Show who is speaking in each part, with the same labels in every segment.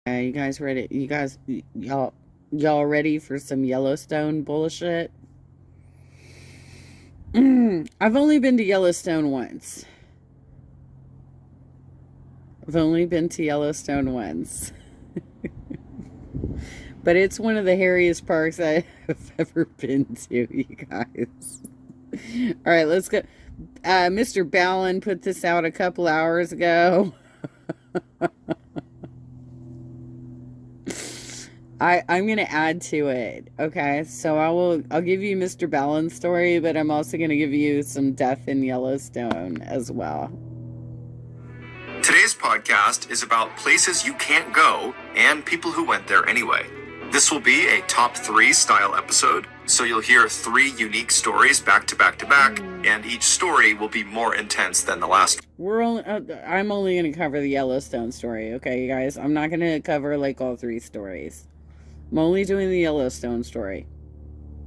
Speaker 1: You guys ready? Y'all ready for some Yellowstone bullshit? I've only been to Yellowstone once. I've only been to Yellowstone once. But it's one of the hairiest parks I have ever been to, you guys. All right, let's go. Mr. Ballin put this out a couple hours ago. I'm gonna add to it. Okay, so I'll give you Mr. Ballin's story, but I'm also gonna give you some death in Yellowstone as well.
Speaker 2: Today's podcast is about places you can't go and people who went there anyway. This will be a top 3 style episode, so you'll hear 3 unique stories back to back to back, and each story will be more intense than the last.
Speaker 1: I'm only going to cover the Yellowstone story, okay, you guys? I'm not going to cover like all 3 stories. I'm only doing the Yellowstone story.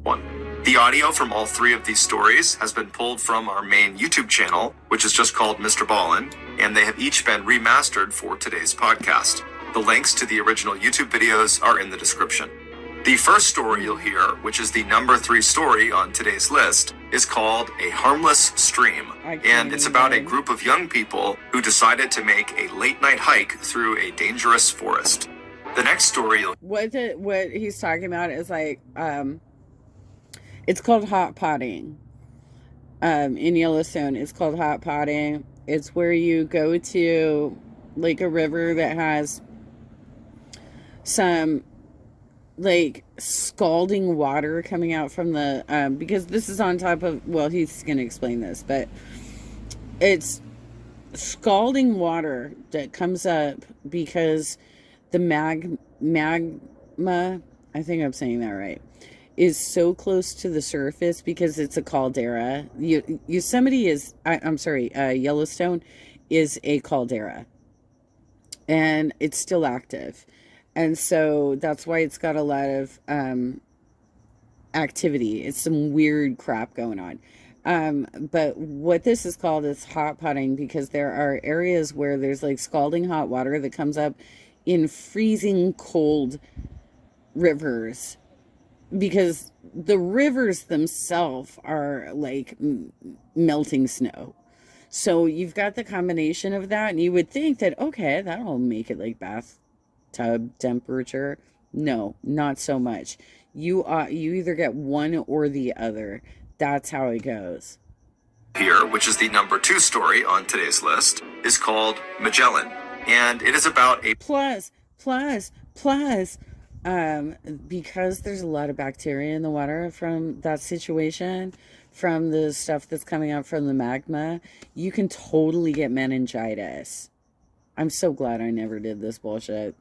Speaker 2: 1. The audio from all 3 of these stories has been pulled from our main YouTube channel, which is just called Mr. Ballin, and they have each been remastered for today's podcast. The links to the original YouTube videos are in the description. The first story you'll hear, which is the number 3 story on today's list, is called A Harmless Stream, and it's about a group of young people who decided to make a late-night hike through a dangerous forest. The next story
Speaker 1: what he's talking about is like it's called hot potting. In Yellowstone, it's called hot potting. It's where you go to like a river that has some like scalding water coming out from the because this is on top of, well, he's gonna explain this, but it's scalding water that comes up because the magma, I think I'm saying that right, is so close to the surface because it's a caldera. Yellowstone is a caldera, and it's still active. And so that's why it's got a lot of activity. It's some weird crap going on. But what this is called is hot potting because there are areas where there's like scalding hot water that comes up in freezing cold rivers, because the rivers themselves are like melting snow. So you've got the combination of that, and you would think that, okay, that'll make it like bathtub temperature. No, not so much. You either get one or the other. That's how it goes.
Speaker 2: Here, which is the number 2 story on today's list, is called Magellan, and it is about a
Speaker 1: plus because there's a lot of bacteria in the water from that situation, from the stuff that's coming out from the magma, you can totally get meningitis. I'm so glad I never did this bullshit.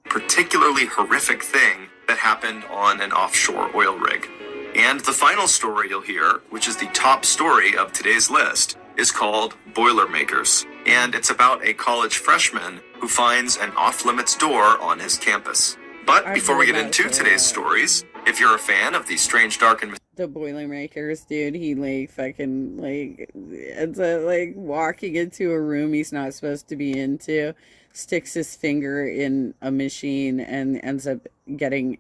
Speaker 2: particularly horrific thing that happened on an offshore oil rig. And the final story you'll hear, which is the top story of today's list, is called Boilermakers, and it's about a college freshman who finds an off-limits door on his campus. But before we get into today's stories, if you're a fan of the strange, dark, and
Speaker 1: the Boilermakers, dude, he like fucking like ends up like walking into a room he's not supposed to be into, sticks his finger in a machine and ends up getting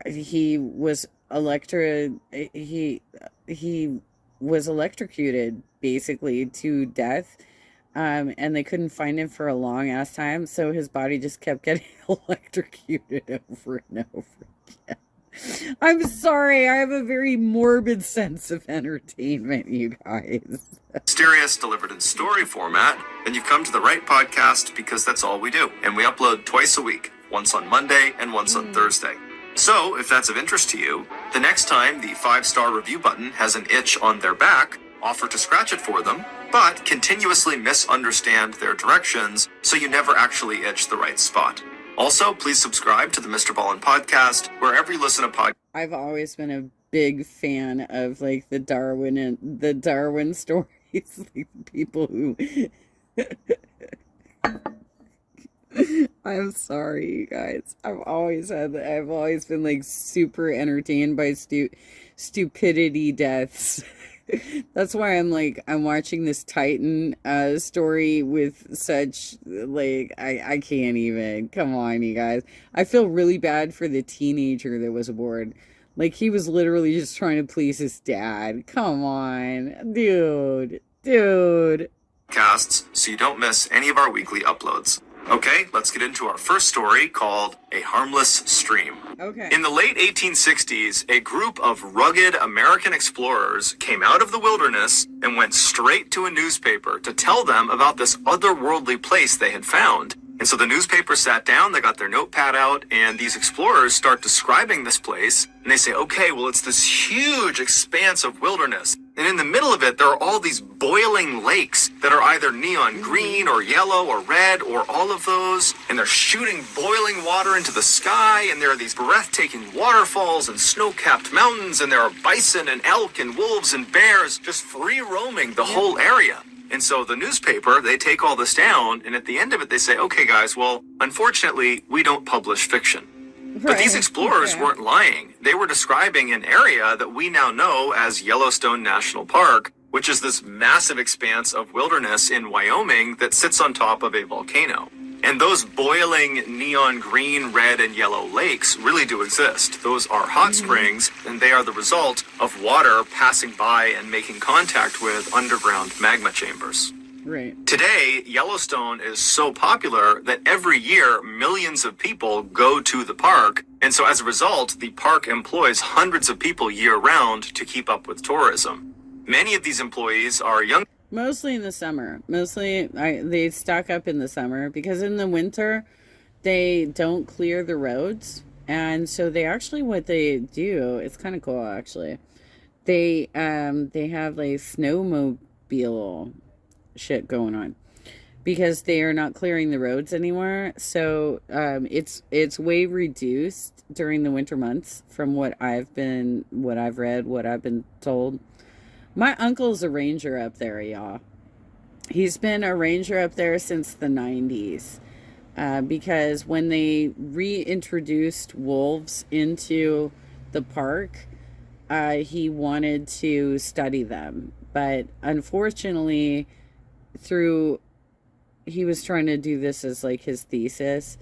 Speaker 1: he was electrocuted basically to death, and they couldn't find him for a long ass time, so his body just kept getting electrocuted over and over again. I'm sorry, I have a very morbid sense of entertainment, you guys.
Speaker 2: mysterious delivered in story format, then you've come to the right podcast, because that's all we do. And we upload twice a week, once on Monday and once on Thursday. So, if that's of interest to you, the next time the 5-star review button has an itch on their back, offer to scratch it for them, but continuously misunderstand their directions so you never actually itch the right spot. Also, please subscribe to the Mr. Ballin podcast wherever you listen to podcasts.
Speaker 1: I've always been a big fan of like the Darwin stories, like people who I'm sorry, you guys. I've always been like super entertained by stupidity deaths. That's why I'm watching this Titan story with such like I can't even. Come on, you guys. I feel really bad for the teenager that was aboard. Like he was literally just trying to please his dad. Come on, dude. Dude.
Speaker 2: Casts so you don't miss any of our weekly uploads. Okay, let's get into our first story called A Harmless Stream.
Speaker 1: Okay.
Speaker 2: In the late 1860s, a group of rugged American explorers came out of the wilderness and went straight to a newspaper to tell them about this otherworldly place they had found. And so the newspaper sat down, they got their notepad out, and these explorers start describing this place. And they say, okay, well, it's this huge expanse of wilderness. And in the middle of it, there are all these boiling lakes that are either neon green or yellow or red or all of those. And they're shooting boiling water into the sky. And there are these breathtaking waterfalls and snow-capped mountains. And there are bison and elk and wolves and bears just free roaming the whole area. And so the newspaper, they take all this down. And at the end of it, they say, okay, guys, well, unfortunately, we don't publish fiction. But these explorers weren't lying. They were describing an area that we now know as Yellowstone National Park, which is this massive expanse of wilderness in Wyoming that sits on top of a volcano. And those boiling neon green, red, and yellow lakes really do exist. Those are hot springs, and they are the result of water passing by and making contact with underground magma chambers.
Speaker 1: Right.
Speaker 2: Today, Yellowstone is so popular that every year millions of people go to the park. And so as a result, the park employs hundreds of people year round to keep up with tourism. Many of these employees are young.
Speaker 1: Mostly in the summer. They stock up in the summer because in the winter they don't clear the roads. And so what they do, it's kind of cool actually. They have like snowmobile shit going on because they are not clearing the roads anymore. So it's way reduced during the winter months from what I've read, what I've been told. My uncle's a ranger up there, y'all. He's been a ranger up there since the 90s because when they reintroduced wolves into the park, he wanted to study them. But unfortunately, he was trying to do this as like his thesis.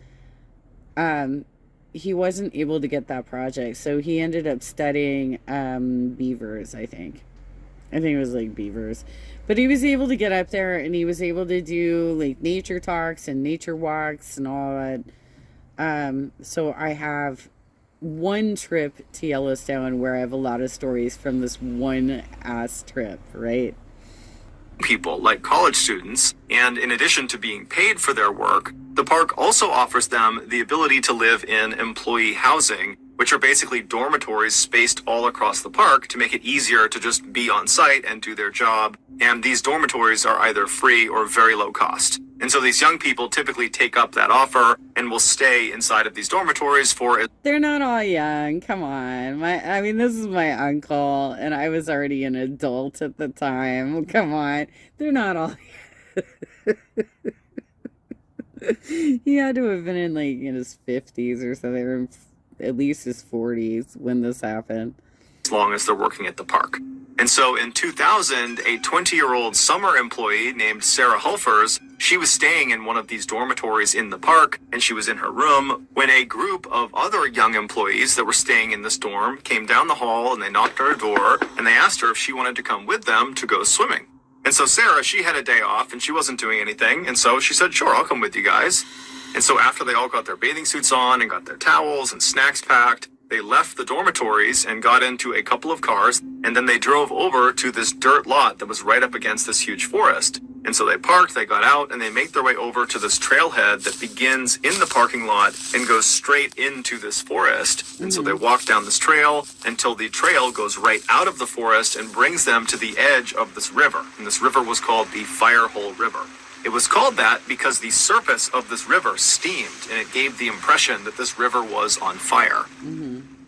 Speaker 1: He wasn't able to get that project. So he ended up studying beavers, I think. It was like beavers. But he was able to get up there and he was able to do like nature talks and nature walks and all that. So I have one trip to Yellowstone where I have a lot of stories from this one ass trip, right?
Speaker 2: People like college students, and in addition to being paid for their work, the park also offers them the ability to live in employee housing, which are basically dormitories spaced all across the park to make it easier to just be on site and do their job. And these dormitories are either free or very low cost. And so these young people typically take up that offer and will stay inside of these dormitories for...
Speaker 1: They're not all young. Come on. This is my uncle, and I was already an adult at the time. Come on. They're not all... He had to have been in his 50s or something, or at least his 40s when this happened.
Speaker 2: As long as they're working at the park. And so in 2000, a 20-year-old summer employee named Sarah Hulfers, she was staying in one of these dormitories in the park, and she was in her room when a group of other young employees that were staying in this dorm came down the hall and they knocked on her door and they asked her if she wanted to come with them to go swimming. And so Sarah, she had a day off and she wasn't doing anything. And so she said, sure, I'll come with you guys. And so after they all got their bathing suits on and got their towels and snacks packed, they left the dormitories and got into a couple of cars, and then they drove over to this dirt lot that was right up against this huge forest. And so they parked, they got out, and they make their way over to this trailhead that begins in the parking lot and goes straight into this forest. And so they walk down this trail until the trail goes right out of the forest and brings them to the edge of this river. And this river was called the Firehole River. It was called that because the surface of this river steamed, and it gave the impression that this river was on fire.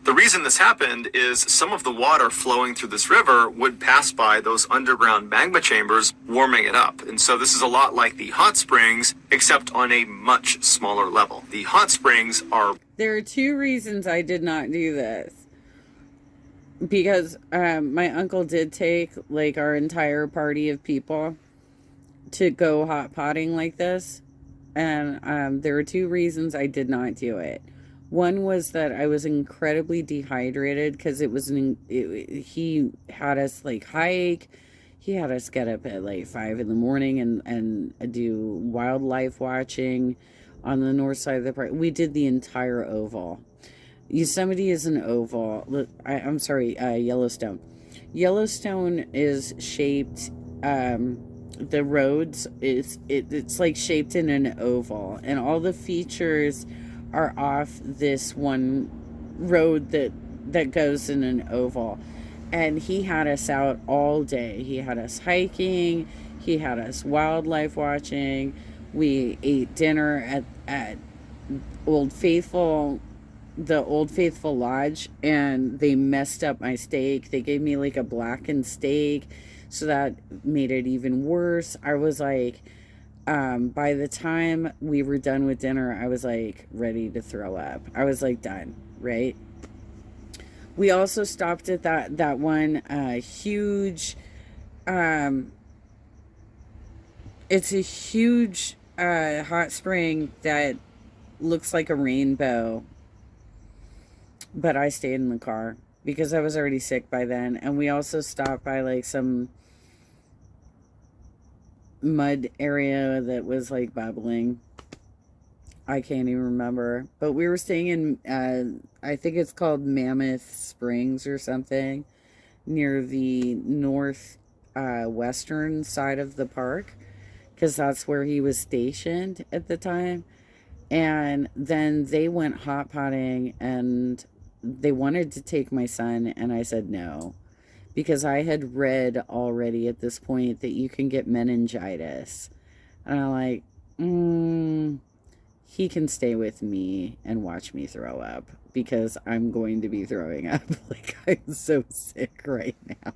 Speaker 2: The reason this happened is some of the water flowing through this river would pass by those underground magma chambers, warming it up. And so this is a lot like the hot springs, except on a much smaller level. The hot springs are...
Speaker 1: There are two reasons I did not do this. because my uncle did take like our entire party of people to go hot potting like this. And there were two reasons I did not do it. One was that I was incredibly dehydrated because he had us like hike. He had us get up at like 5 in the morning and do wildlife watching on the north side of the park. We did the entire oval. Yosemite is an oval. I'm sorry, Yellowstone. Yellowstone is shaped. The roads it's like shaped in an oval, and all the features are off this one road that goes in an oval. And he had us out all day. He had us hiking. He had us wildlife watching. We ate dinner at Old Faithful, the Old Faithful Lodge, and they messed up my steak. They gave me like a blackened steak, so that made it even worse. I was like, by the time we were done with dinner, I was like ready to throw up. I was like done, right? We also stopped at that one huge. It's a huge hot spring that looks like a rainbow, but I stayed in the car because I was already sick by then. And we also stopped by like some mud area that was like bubbling. I can't even remember. But we were staying in, I think it's called Mammoth Springs or something, near the north western side of the park, because that's where he was stationed at the time. And then they went hot potting and they wanted to take my son, and I said no, because I had read already at this point that you can get meningitis. And I'm like, he can stay with me and watch me throw up because I'm going to be throwing up. Like, I'm so sick right now.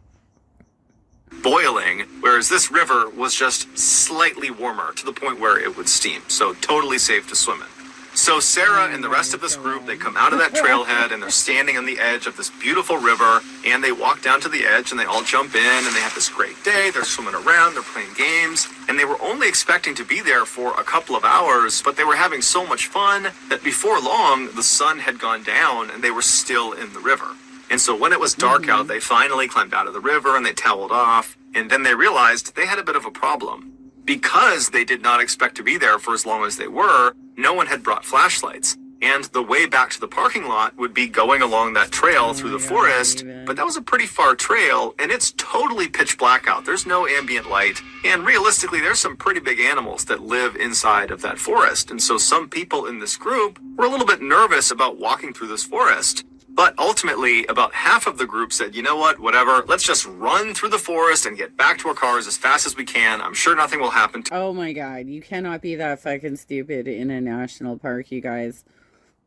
Speaker 2: Boiling, whereas this river was just slightly warmer to the point where it would steam, so totally safe to swim in. So Sarah and the rest of this group, they come out of that trailhead and they're standing on the edge of this beautiful river, and they walk down to the edge and they all jump in and they have this great day. They're swimming around, they're playing games, and they were only expecting to be there for a couple of hours, but they were having so much fun that before long the sun had gone down and they were still in the river. And so when it was dark out, they finally climbed out of the river and they toweled off, and then they realized they had a bit of a problem. Because they did not expect to be there for as long as they were, no one had brought flashlights. And the way back to the parking lot would be going along that trail through the forest, but that was a pretty far trail, and it's totally pitch black out. There's no ambient light, and realistically, there's some pretty big animals that live inside of that forest. And so some people in this group were a little bit nervous about walking through this forest. But ultimately, about half of the group said, you know what, whatever, let's just run through the forest and get back to our cars as fast as we can. I'm sure nothing will happen to.
Speaker 1: Oh my God, you cannot be that fucking stupid in a national park, you guys.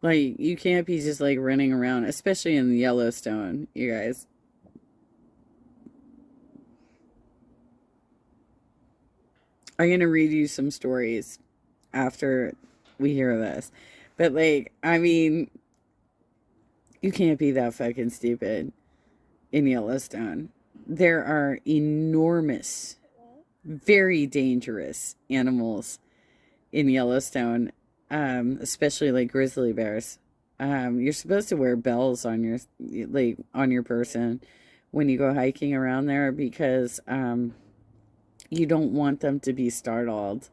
Speaker 1: Like, you can't be just like running around, especially in Yellowstone, you guys. I'm going to read you some stories after we hear this. But, like, I mean, you can't be that fucking stupid in Yellowstone. There are enormous, very dangerous animals in Yellowstone, especially like grizzly bears. You're supposed to wear bells on your person when you go hiking around there, because you don't want them to be startled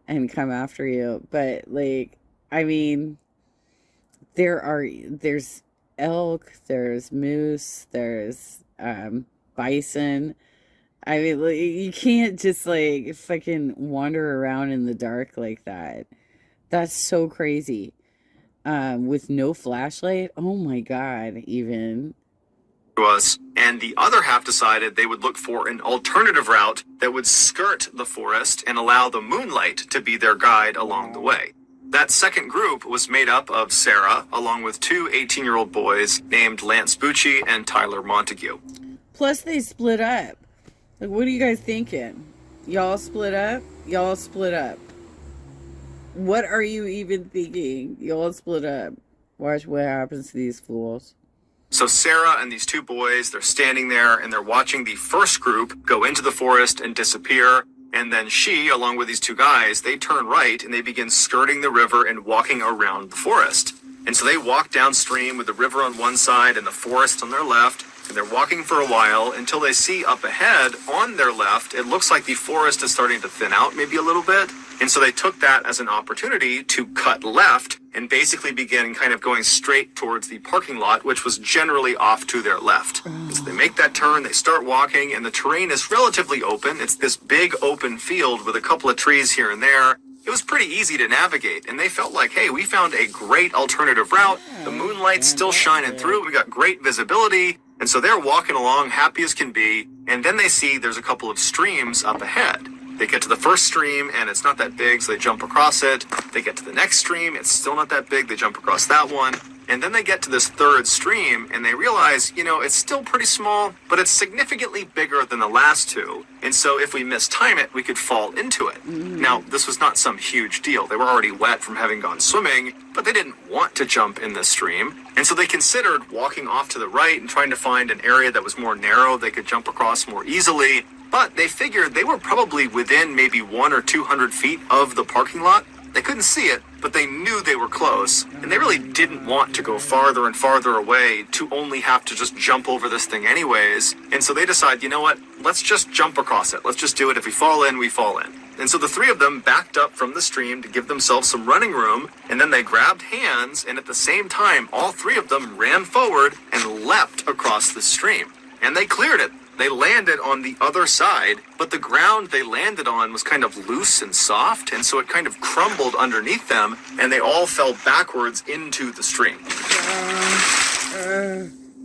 Speaker 1: and come after you. But like, I mean, there's elk, there's moose, there's bison. I mean, like, you can't just like fucking wander around in the dark like that. That's so crazy. With no flashlight. Oh my God, even.
Speaker 2: Us, and the other half decided they would look for an alternative route that would skirt the forest and allow the moonlight to be their guide along the way. That second group was made up of Sarah, along with two 18-year-old boys named Lance Bucci and Tyler Montague.
Speaker 1: Plus, they split up. Like, what are you guys thinking? Y'all split up? Y'all split up. What are you even thinking? Y'all split up. Watch what happens to these fools.
Speaker 2: So Sarah and these two boys, they're standing there and they're watching the first group go into the forest and disappear. And then she, along with these two guys, they turn right and they begin skirting the river and walking around the forest. And so they walk downstream with the river on one side and the forest on their left. And they're walking for a while until they see up ahead on their left, it looks like the forest is starting to thin out maybe a little bit. And so they took that as an opportunity to cut left and basically begin kind of going straight towards the parking lot, which was generally off to their left. So they make that turn, they start walking, and the terrain is relatively open. It's this big open field with a couple of trees here and there. It was pretty easy to navigate, and they felt like, hey, we found a great alternative route. The moonlight's still shining through. We got great visibility. And so they're walking along, happy as can be, and then they see there's a couple of streams up ahead. They get to the first stream, and it's not that big, so they jump across it. They get to the next stream, it's still not that big, they jump across that one. And then they get to this third stream, and they realize, it's still pretty small, but it's significantly bigger than the last two. And so if we mistime it, we could fall into it. Now, this was not some huge deal. They were already wet from having gone swimming, but they didn't want to jump in this stream. And so they considered walking off to the right and trying to find an area that was more narrow they could jump across more easily. But they figured they were probably within maybe 100 or 200 feet of the parking lot. They couldn't see it, but they knew they were close, and they really didn't want to go farther and farther away to only have to just jump over this thing anyways. And so they decide, you know what, let's just jump across it. Let's just do it. If we fall in, we fall in. And so the three of them backed up from the stream to give themselves some running room, and then they grabbed hands, and at the same time, all three of them ran forward and leapt across the stream. And they cleared it. They landed on the other side, but the ground they landed on was kind of loose and soft, and so it kind of crumbled underneath them, and they all fell backwards into the stream.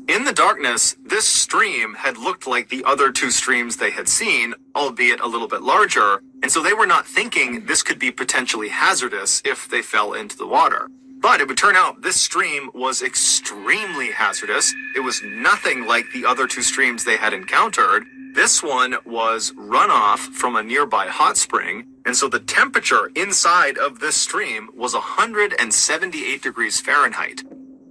Speaker 2: In the darkness, this stream had looked like the other two streams they had seen, albeit a little bit larger, and so they were not thinking this could be potentially hazardous if they fell into the water. But it would turn out this stream was extremely hazardous. It was nothing like the other two streams they had encountered. This one was runoff from a nearby hot spring, and so the temperature inside of this stream was 178 degrees Fahrenheit.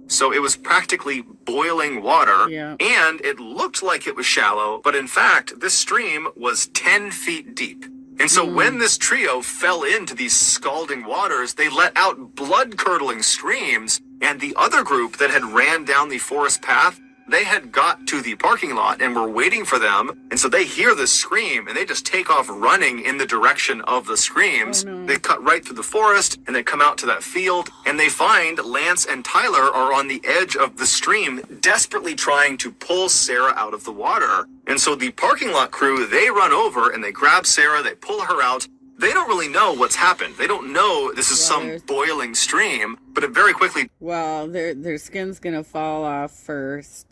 Speaker 2: So it was practically boiling water, and it looked like it was shallow, but in fact, this stream was 10 feet deep. And so when this trio fell into these scalding waters, they let out blood-curdling screams, and the other group that had ran down the forest path, they had got to the parking lot and were waiting for them, and so they hear this scream, and they just take off running in the direction of the screams. They cut right through the forest, and they come out to that field, and they find Lance and Tyler are on the edge of the stream, desperately trying to pull Sarah out of the water. And so the parking lot crew, they run over, and they grab Sarah, they pull her out. They don't really know what's happened. They don't know this is some boiling stream, but it very quickly...
Speaker 1: Well, their skin's gonna fall off first.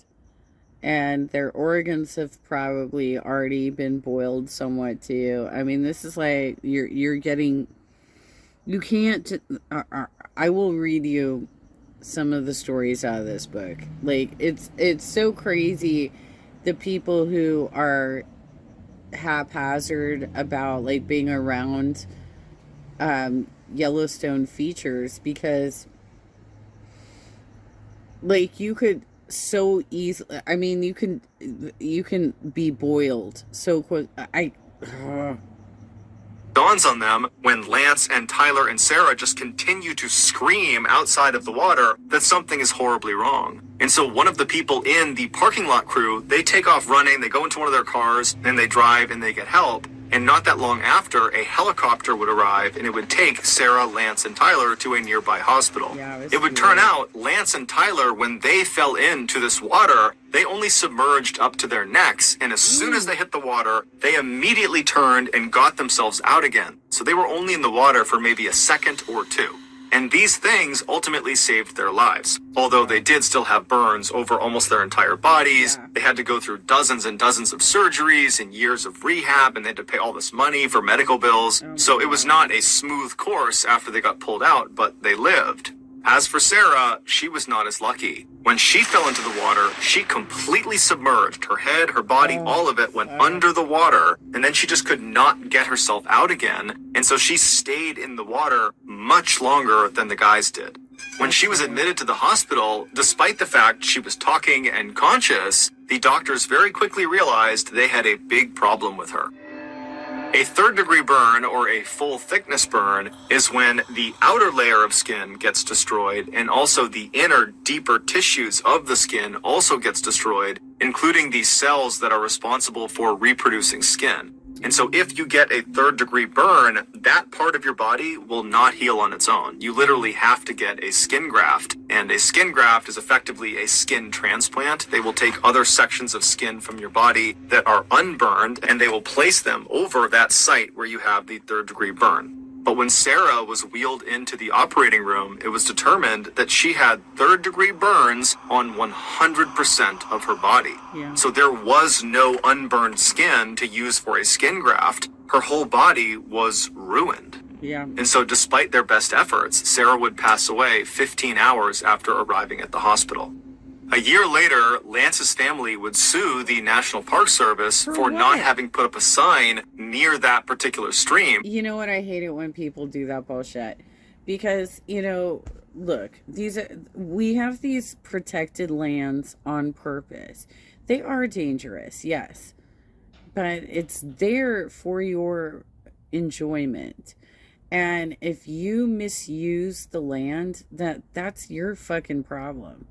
Speaker 1: And their organs have probably already been boiled somewhat too. I mean, this is like you're getting. You can't. I will read you some of the stories out of this book. Like it's so crazy. The people who are haphazard about like being around Yellowstone features, because like you could so easily, I mean, you can be boiled so quick.
Speaker 2: Dawns on them when Lance and Tyler and Sarah just continue to scream outside of the water that something is horribly wrong. And so one of the people in the parking lot crew, they take off running, they go into one of their cars, and they drive and they get help. And not that long after, a helicopter would arrive, and it would take Sarah, Lance, and Tyler to a nearby hospital. It would turn out Lance and Tyler, when they fell into this water, they only submerged up to their necks, and as soon as they hit the water, they immediately turned and got themselves out again. So they were only in the water for maybe a second or two. And these things ultimately saved their lives. Although they did still have burns over almost their entire bodies. They had to go through dozens and dozens of surgeries and years of rehab, and they had to pay all this money for medical bills. So it was not a smooth course after they got pulled out, but they lived. As for Sarah, she was not as lucky. When she fell into the water, she completely submerged. Her head, her body, all of it went under the water, and then she just could not get herself out again. And so she stayed in the water much longer than the guys did. When she was admitted to the hospital, despite the fact she was talking and conscious, the doctors very quickly realized they had a big problem with her. A third-degree burn, or a full-thickness burn, is when the outer layer of skin gets destroyed and also the inner, deeper tissues of the skin also gets destroyed, including the cells that are responsible for reproducing skin. And so if you get a third-degree burn, that part of your body will not heal on its own. You literally have to get a skin graft, and a skin graft is effectively a skin transplant. They will take other sections of skin from your body that are unburned, and they will place them over that site where you have the third-degree burn. But when Sarah was wheeled into the operating room, it was determined that she had third-degree burns on 100% of her body.
Speaker 1: Yeah.
Speaker 2: So there was no unburned skin to use for a skin graft. Her whole body was ruined.
Speaker 1: Yeah.
Speaker 2: And so despite their best efforts, Sarah would pass away 15 hours after arriving at the hospital. A year later, Lance's family would sue the National Park Service for not having put up a sign near that particular stream.
Speaker 1: You know what? I hate it when people do that bullshit. Because, look, we have these protected lands on purpose. They are dangerous, yes. But it's there for your enjoyment. And if you misuse the land, that's your fucking problem.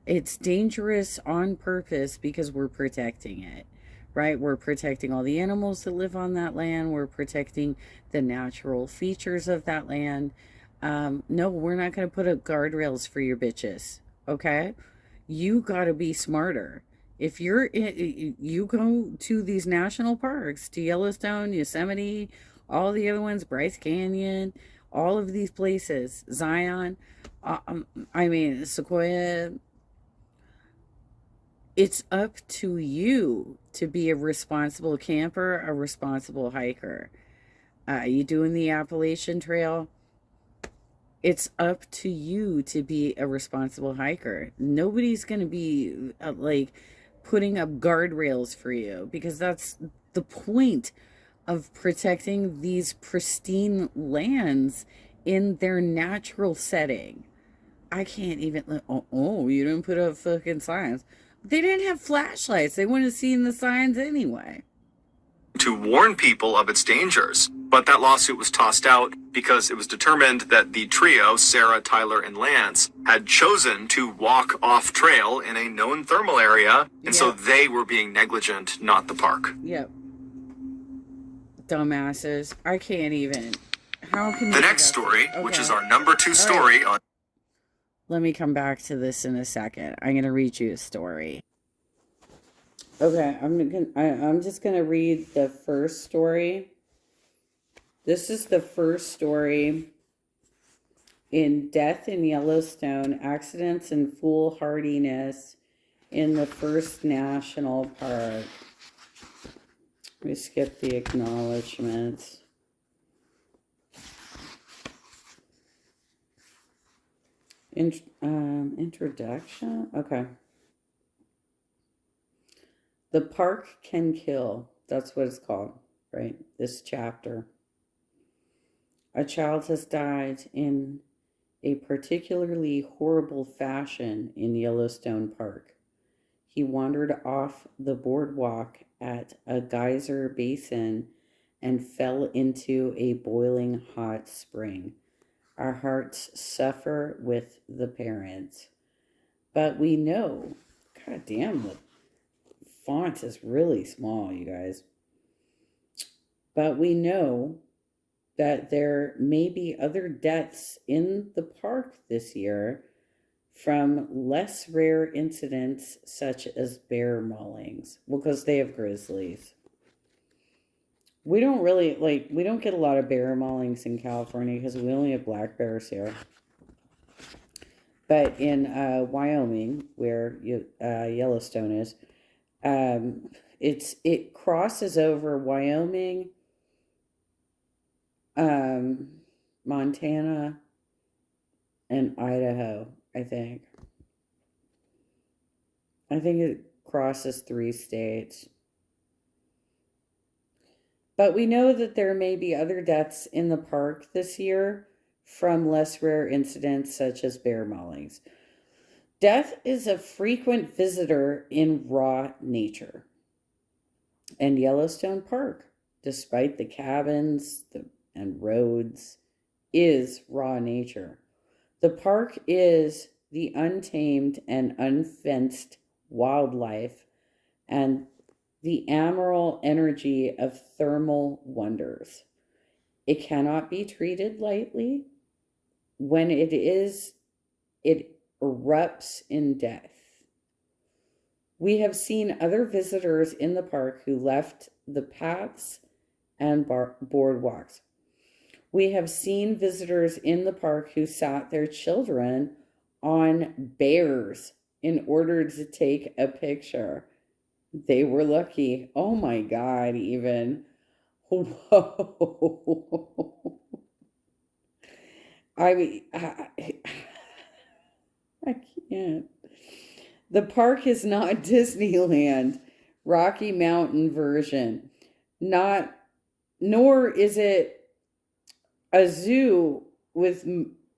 Speaker 1: It's dangerous on purpose because we're protecting it, right? We're protecting all the animals that live on that land. We're protecting the natural features of that land. No, we're not going to put up guardrails for your bitches, okay? You got to be smarter. If you go to these national parks, to Yellowstone, Yosemite, all the other ones, Bryce Canyon, all of these places, Zion, Sequoia, it's up to you to be a responsible camper, a responsible hiker. You doing the Appalachian Trail? It's up to you to be a responsible hiker. Nobody's going to be putting up guardrails for you, because that's the point of protecting these pristine lands in their natural setting. I can't even, you didn't put up fucking signs. They didn't have flashlights. They wouldn't have seen the signs anyway.
Speaker 2: To warn people of its dangers. But that lawsuit was tossed out because it was determined that the trio, Sarah, Tyler, and Lance, had chosen to walk off trail in a known thermal area, and so they were being negligent, not the park.
Speaker 1: Yep. Dumbasses. I can't even. How can you?
Speaker 2: The next story, which is our number 2 story on...
Speaker 1: Let me come back to this in a second. I'm going to read you a story. Okay, I'm just going to read the first story. This is the first story in Death in Yellowstone, Accidents and Foolhardiness in the First National Park. Let me skip the acknowledgements. Introduction? Okay. The Park Can Kill. That's what it's called, right? This chapter. A child has died in a particularly horrible fashion in Yellowstone Park. He wandered off the boardwalk at a geyser basin and fell into a boiling hot spring. Our hearts suffer with the parents. But we know, god damn, the font is really small, you guys. But we know that there may be other deaths in the park this year from less rare incidents such as bear maulings, because they have grizzlies. We don't really, we don't get a lot of bear maulings in California because we only have black bears here. But in Wyoming, where Yellowstone is, it crosses over Wyoming, Montana, and Idaho, I think. I think it crosses 3 states. But we know that there may be other deaths in the park this year from less rare incidents such as bear maulings. Death is a frequent visitor in raw nature. And Yellowstone Park, despite the cabins and roads, is raw nature. The park is the untamed and unfenced wildlife and the emerald energy of thermal wonders. It cannot be treated lightly. When it is, it erupts in death. We have seen other visitors in the park who left the paths and boardwalks. We have seen visitors in the park who sat their children on bears in order to take a picture. They were lucky. Oh my God, even. Whoa. I mean, I can't. The park is not Disneyland, Rocky Mountain version. Not, nor is it a zoo with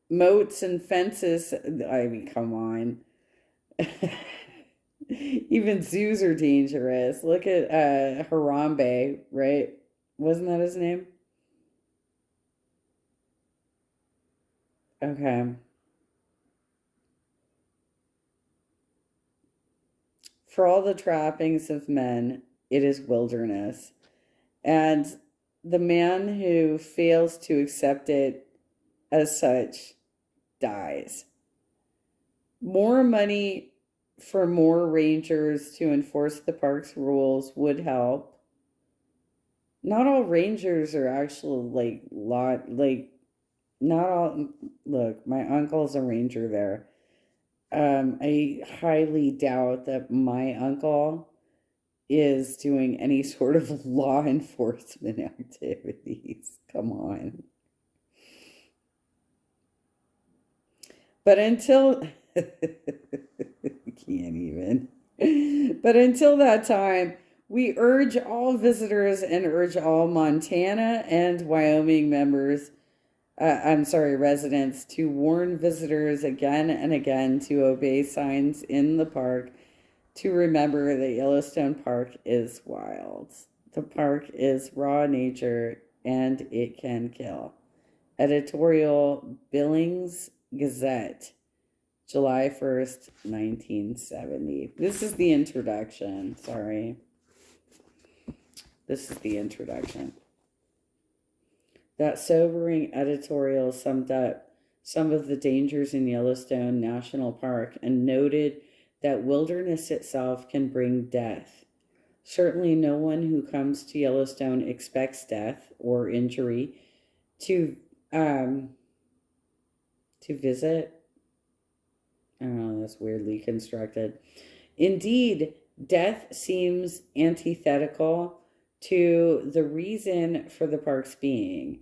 Speaker 1: moats and fences. I mean, come on. Even zoos are dangerous. Look at Harambe, right? Wasn't that his name? Okay. For all the trappings of men, it is wilderness. And the man who fails to accept it as such dies. More money for more rangers to enforce the park's rules would help. Not all rangers are actually not all. Look, my uncle's a ranger there. I highly doubt that my uncle is doing any sort of law enforcement activities. Come on. But until can't even. But until that time, we urge all visitors and urge all Montana and Wyoming residents to warn visitors again and again to obey signs in the park, to remember that Yellowstone Park is wild. The park is raw nature and it can kill. Editorial Billings Gazette, July 1st, 1970. This is the introduction. Sorry. This is the introduction. That sobering editorial summed up some of the dangers in Yellowstone National Park and noted that wilderness itself can bring death. Certainly no one who comes to Yellowstone expects death or injury to visit. I don't know, that's weirdly constructed. Indeed, death seems antithetical to the reason for the park's being.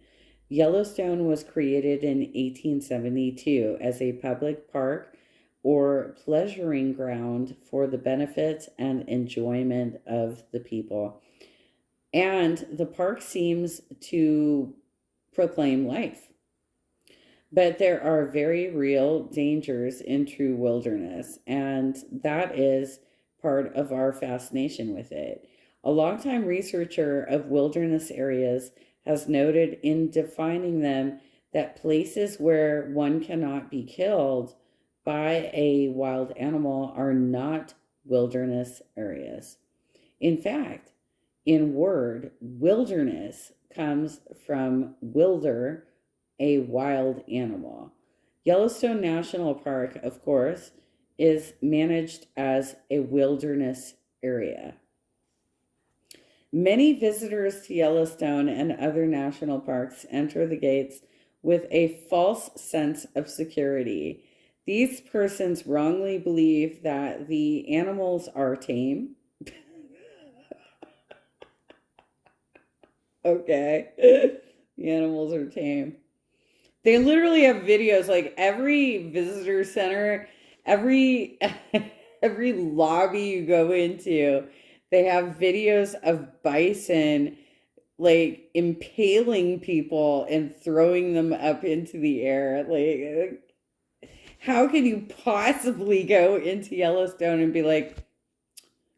Speaker 1: Yellowstone was created in 1872 as a public park or pleasuring ground for the benefit and enjoyment of the people. And the park seems to proclaim life. But there are very real dangers in true wilderness, and that is part of our fascination with it. A longtime researcher of wilderness areas has noted in defining them that places where one cannot be killed by a wild animal are not wilderness areas. In fact, in word, wilderness comes from wilder, a wild animal. Yellowstone National Park, of course, is managed as a wilderness area. Many visitors to Yellowstone and other national parks enter the gates with a false sense of security. These persons wrongly believe that the animals are tame. Okay. The animals are tame. They literally have videos, like every visitor center, every every lobby you go into, they have videos of bison like impaling people and throwing them up into the air. Like, how can you possibly go into Yellowstone and be like,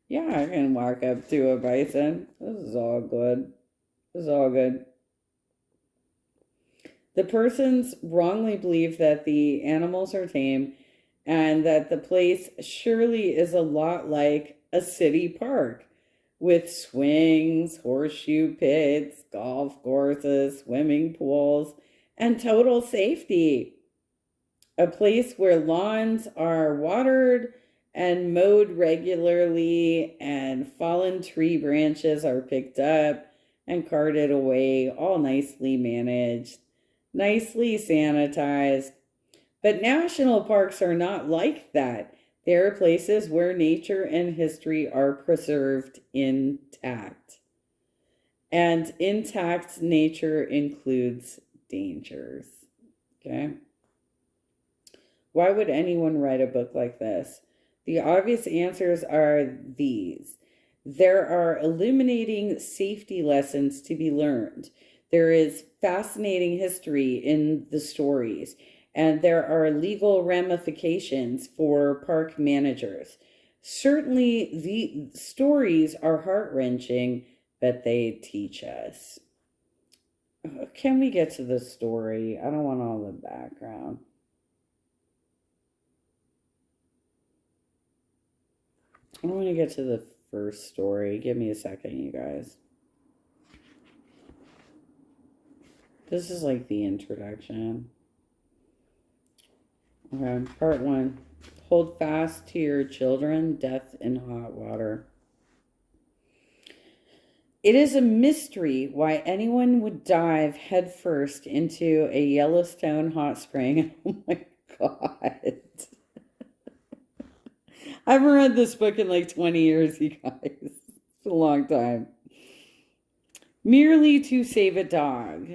Speaker 1: yeah, I can walk up to a bison. This is all good. This is all good. The persons wrongly believe that the animals are tame and that the place surely is a lot like a city park with swings, horseshoe pits, golf courses, swimming pools, and total safety. A place where lawns are watered and mowed regularly, and fallen tree branches are picked up and carted away, all nicely managed, nicely sanitized. But national parks are not like that. They are places where nature and history are preserved intact. And intact nature includes dangers. Okay? Why would anyone write a book like this? The obvious answers are these. There are illuminating safety lessons to be learned. There is fascinating history in the stories, and there are legal ramifications for park managers. Certainly, the stories are heart-wrenching, but they teach us. Can we get to the story? I don't want all the background. I want to get to the first story. Give me a second, you guys. This is like the introduction. Okay, part one. Hold fast to your children, death in hot water. It is a mystery why anyone would dive headfirst into a Yellowstone hot spring. Oh my God. I haven't read this book in like 20 years, you guys. It's a long time. Merely to save a dog.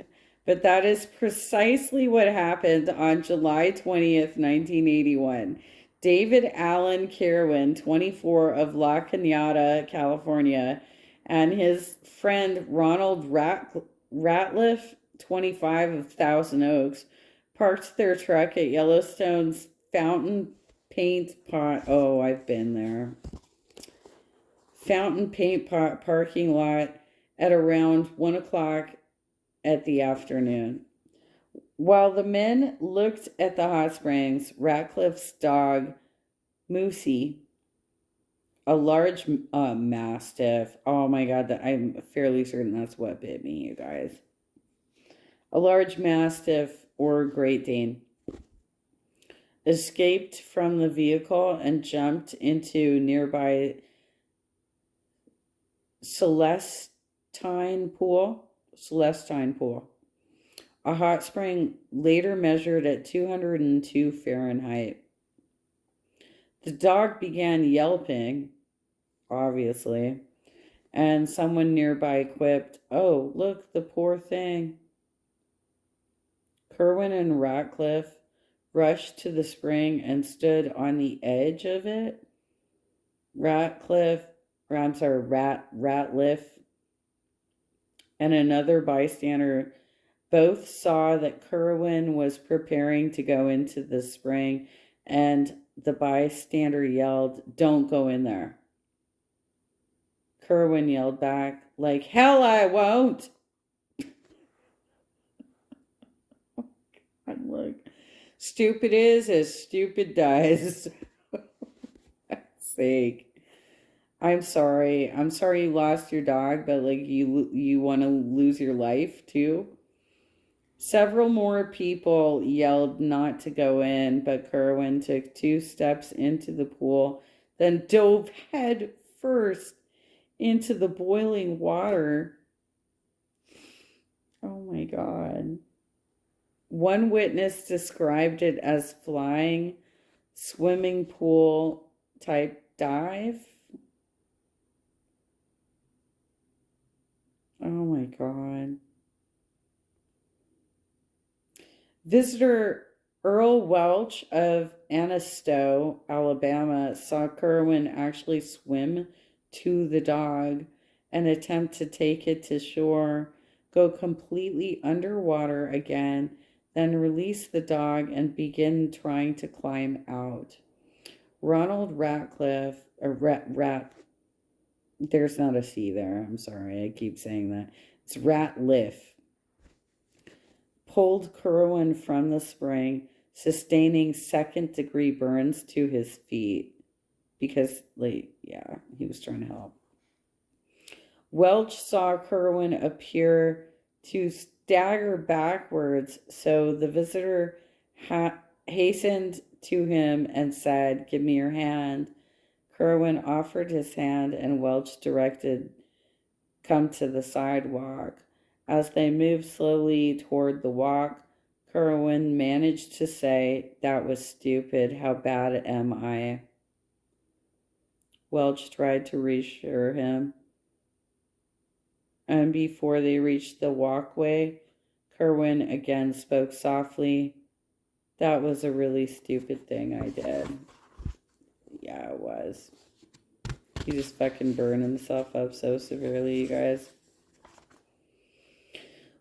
Speaker 1: But that is precisely what happened on July 20th, 1981. David Allen Kerwin, 24, of La Cañada, California, and his friend Ronald Ratliff, 25, of Thousand Oaks, parked their truck at Yellowstone's Fountain Paint Pot. Oh, I've been there. Fountain Paint Pot parking lot at around 1 o'clock at the afternoon. While the men looked at the hot springs, Ratcliffe's dog, Moosey, a large mastiff. Oh my God, I'm fairly certain that's what bit me, you guys. A large mastiff or Great Dane escaped from the vehicle and jumped into nearby Celestine Pool. A hot spring later measured at 202 Fahrenheit. The dog began yelping, obviously, and someone nearby quipped, "Oh, look, the poor thing." Kerwin and Ratcliffe rushed to the spring and stood on the edge of it. Ratcliffe and another bystander both saw that Kerwin was preparing to go into the spring, and the bystander yelled, "Don't go in there." Kerwin yelled back, "Like hell I won't." I'm like, stupid is as stupid dies. For God's sake. I'm sorry. I'm sorry you lost your dog, but like you want to lose your life too. Several more people yelled not to go in, but Kerwin took 2 steps into the pool, then dove head first into the boiling water. Oh my God. One witness described it as flying swimming pool type dive. Oh my God. Visitor Earl Welch of Anniston, Alabama, saw Kerwin actually swim to the dog and attempt to take it to shore. go completely underwater again, then release the dog and begin trying to climb out. Ronald Ratcliffe, or there's not a C there. I'm sorry, I keep saying that. It's Ratliff. Pulled Kerwin from the spring, sustaining second-degree burns to his feet because, like, yeah, he was trying to help. Welch saw Kerwin appear to stagger backwards, so the visitor hastened to him and said, "Give me your hand." Kerwin offered his hand, and Welch directed, "Come to the sidewalk." As they moved slowly toward the walk, Kerwin managed to say, "That was stupid. How bad am I?" Welch tried to reassure him, and before they reached the walkway, Kerwin again spoke softly. "That was a really stupid thing I did." Yeah, it was. He just fucking burned himself up so severely, you guys.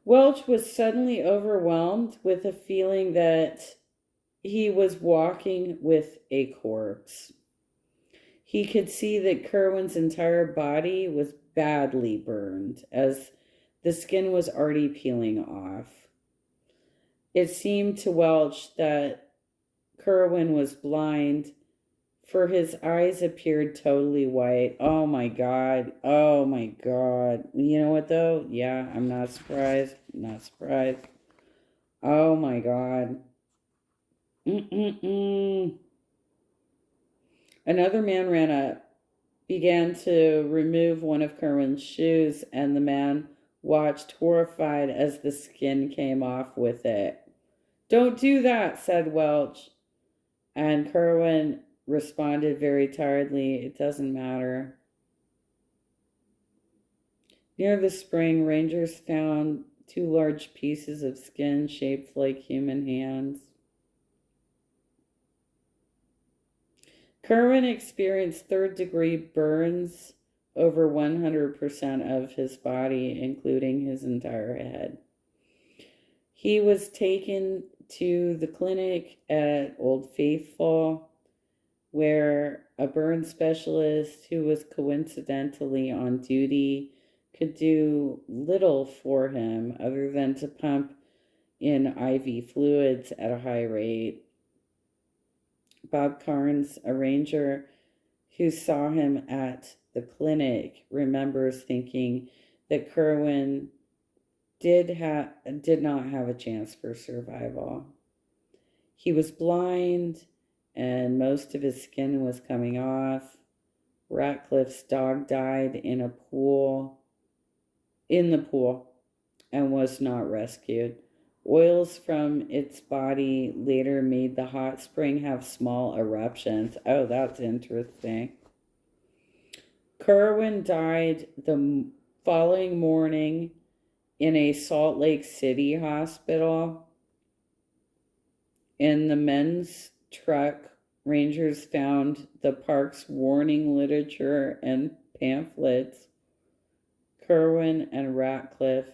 Speaker 1: Welch was suddenly overwhelmed with a feeling that he was walking with a corpse. He could see that Kerwin's entire body was badly burned, as the skin was already peeling off. It seemed to Welch that Kerwin was blind, for his eyes appeared totally white. Oh my God. Oh my God. You know what though? Yeah, I'm not surprised. Not surprised. Oh my God. Another man ran up, began to remove one of Kerwin's shoes, and the man watched horrified as the skin came off with it. "Don't do that," said Welch. And Kerwin responded very tiredly, "It doesn't matter." Near the spring, rangers found 2 large pieces of skin shaped like human hands. Kerwin experienced third-degree burns over 100% of his body, including his entire head. He was taken to the clinic at Old Faithful, where a burn specialist who was coincidentally on duty could do little for him other than to pump in IV fluids at a high rate. Bob Carnes, a ranger who saw him at the clinic, remembers thinking that Kerwin did not have a chance for survival. He was blind, and most of his skin was coming off. Ratcliffe's dog died in the pool, and was not rescued. Oils from its body later made the hot spring have small eruptions. Oh, that's interesting. Kerwin died the following morning in a Salt Lake City hospital. In the men's truck, rangers found the park's warning literature and pamphlets. Kerwin and Ratliff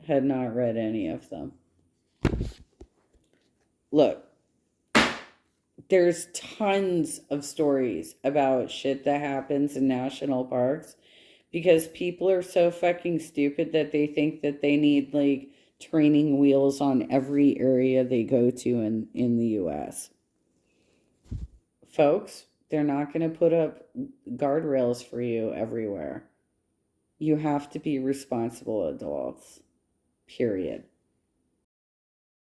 Speaker 1: had not read any of them. Look, there's tons of stories about shit that happens in national parks because people are so fucking stupid that they think that they need like training wheels on every area they go to in the US. Folks, they're not going to put up guardrails for you everywhere. You have to be responsible adults. Period.